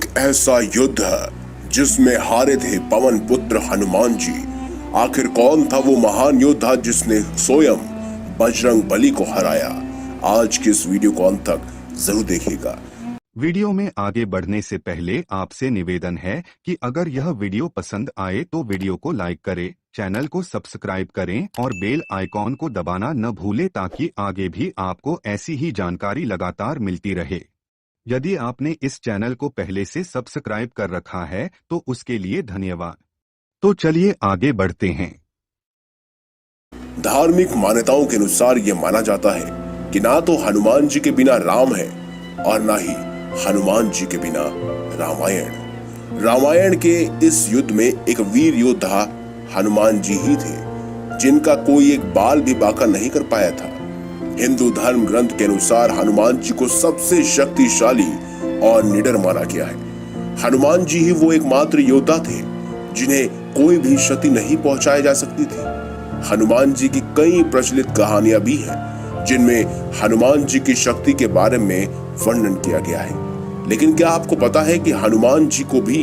एक ऐसा युद्ध जिसमें हारे थे पवन पुत्र हनुमान जी। आखिर कौन था वो महान योद्धा जिसने स्वयं बजरंग बली को हराया? आज की इस वीडियो को अंत तक जरूर देखिएगा। वीडियो में आगे बढ़ने से पहले आपसे निवेदन है कि अगर यह वीडियो पसंद आए तो वीडियो को लाइक करें, चैनल को सब्सक्राइब करें और बेल आइकॉन को दबाना न भूलें ताकि आगे भी आपको ऐसी ही जानकारी लगातार मिलती रहे। यदि आपने इस चैनल को पहले से सब्सक्राइब कर रखा है तो उसके लिए धन्यवाद। तो चलिए आगे बढ़ते हैं। धार्मिक मान्यताओं के अनुसार यह माना जाता है कि ना तो हनुमान जी के बिना राम है और ना ही हनुमान जी के बिना रामायण। रामायण के इस युद्ध में एक वीर योद्धा हनुमान जी ही थे, जिनका कोई एक बाल भी बांका नहीं कर पाया था। हिंदू धर्म ग्रंथ के अनुसार हनुमान जी को सबसे शक्तिशाली और निडर माना गया है। हनुमान जी ही वो एकमात्र योद्धा थे जिन्हें कोई भी क्षति नहीं पहुंचाई जा सकती थी। हनुमान जी की कई प्रचलित कहानियां भी हैं जिनमें हनुमान जी की शक्ति के बारे में वर्णन किया गया है। लेकिन क्या आपको पता है कि हनुमान जी को भी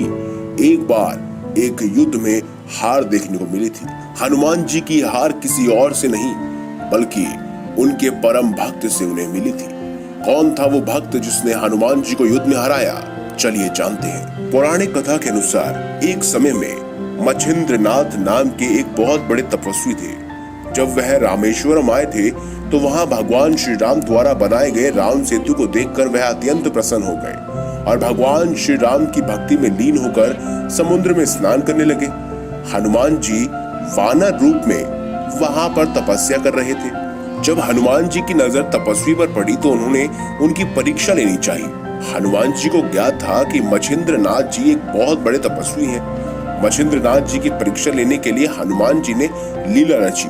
एक बार एक युद्ध में हार देखने को मिली थी। हनुमान जी की हार किसी और से नहीं बल्कि उनके परम भक्त से उन्हें मिली थी। कौन था वो भक्त जिसने हनुमान जी को युद्ध में हराया? चलिए जानते हैं। पौराणिक कथा के अनुसार एक समय में मच्छिंद्रनाथ नाम के एक बहुत बड़े तपस्वी थे। जब वह रामेश्वरम आए थे तो वहां भगवान श्री राम द्वारा बनाए गए राम सेतु को देखकर वह अत्यंत प्रसन्न हो गए और भगवान श्री राम की भक्ति में लीन होकर समुद्र में स्नान करने लगे। हनुमान जी वानर रूप में वहां पर तपस्या कर रहे थे। जब हनुमान जी की नजर तपस्वी पर पड़ी तो उन्होंने उनकी परीक्षा लेनी चाहिए। हनुमान जी को ज्ञात था कि मच्छिंद्रनाथ जी एक बहुत बड़े तपस्वी हैं। मच्छिंद्रनाथ जी की परीक्षा लेने के लिए हनुमान जी ने लीला रची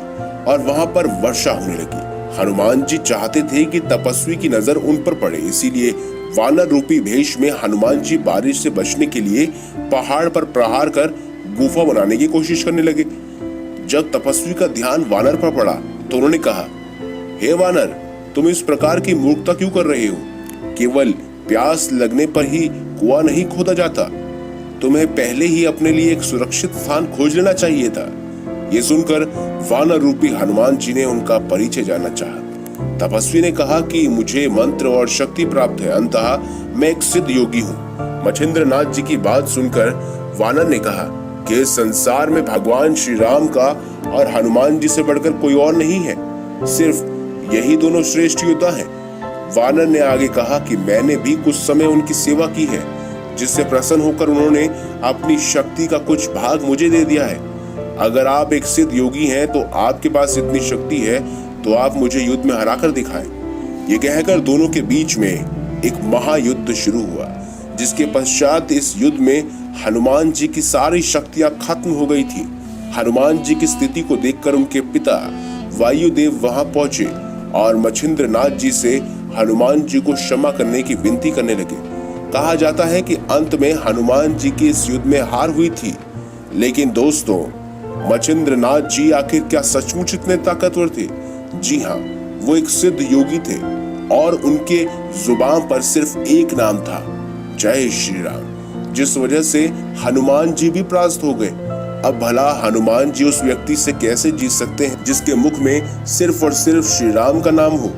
और वहां पर वर्षा होने लगी। हनुमान जी चाहते थे कि तपस्वी की नजर उन पर पड़े, इसीलिए वानर रूपी भेष में हनुमान जी बारिश से बचने के लिए पहाड़ पर प्रहार कर गुफा बनाने की कोशिश करने लगे। जब तपस्वी का ध्यान वानर पर पड़ा तो उन्होंने कहा, हे वानर, तुम इस प्रकार की मूर्खता क्यों कर रहे हो? केवल प्यास लगने पर ही कुआं नहीं खोदा जाता। तुम्हें पहले ही अपने लिए एक सुरक्षित स्थान खोज लेना चाहिए था। ये सुनकर वानर रूपी हनुमान जी ने उनका परिचय जानना चाहा। तपस्वी ने कहा कि मुझे मंत्र और शक्ति प्राप्त है, अंततः मैं एक सिद्ध योगी हूँ। मच्छिंद्रनाथ जी की बात सुनकर वानर ने कहा कि इस संसार में भगवान श्री राम का और हनुमान जी से बढ़कर कोई और नहीं है, सिर्फ यही दोनों श्रेष्ठ योद्धा हैं। वानर ने आगे कहा कि मैंने भी कुछ समय उनकी सेवा की है, जिससे प्रसन्न होकर उन्होंने अपनी शक्ति का कुछ भाग मुझे दे दिया है। अगर आप एक सिद्ध योगी हैं तो आपके पास इतनी शक्ति है तो आप मुझे युद्ध में हराकर दिखाएं। ये कहकर दोनों के बीच में एक महायुद्ध शुरू हुआ, जिसके पश्चात इस युद्ध में हनुमान जी की सारी शक्तियां खत्म हो गई थी। हनुमान जी की स्थिति को देखकर उनके पिता वायुदेव वहां पहुंचे और मच्छिंद्रनाथ जी से हनुमान जी को क्षमा करने की विनती करने लगे। कहा जाता है कि अंत में हनुमान जी की इस युद्ध में हार हुई थी। लेकिन दोस्तों, मच्छिंद्रनाथ जी आखिर क्या सचमुच इतने ताकतवर थे? जी हाँ, वो एक सिद्ध योगी थे और उनके जुबान पर सिर्फ एक नाम था, जय श्री राम, जिस वजह से हनुमान जी भी परास्त हो गए। अब भला हनुमान जी उस व्यक्ति से कैसे जीत सकते हैं जिसके मुख में सिर्फ और सिर्फ श्री राम का नाम हो?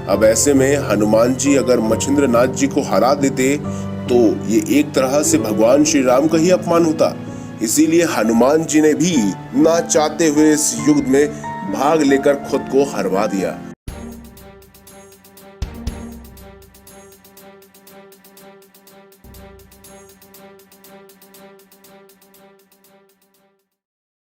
अब ऐसे में हनुमान जी अगर मच्छिंद्रनाथ जी को हरा देते तो ये एक तरह से भगवान श्री राम का ही अपमान होता। इसीलिए हनुमान जी ने भी ना चाहते हुए इस युद्ध में भाग लेकर खुद को हरवा दिया।